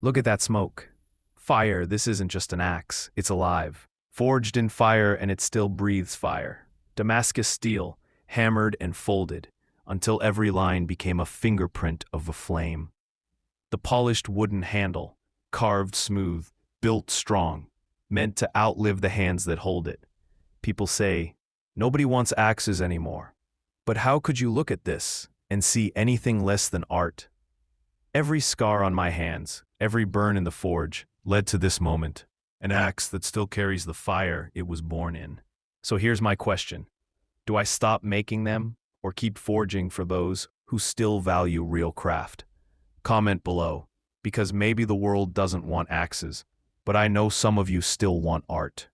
Look at that smoke. Fire, this isn't just an axe, it's alive. Forged in fire and it still breathes fire. Damascus steel, hammered and folded, until every line became a fingerprint of a flame. The polished wooden handle, carved smooth, built strong, meant to outlive the hands that hold it. People say, nobody wants axes anymore. But how could you look at this and see anything less than art? Every scar on my hands, every burn in the forge, led to this moment, an axe that still carries the fire it was born in. So here's my question. Do I stop making them, or keep forging for those who still value real craft? Comment below, because maybe the world doesn't want axes, but I know some of you still want art.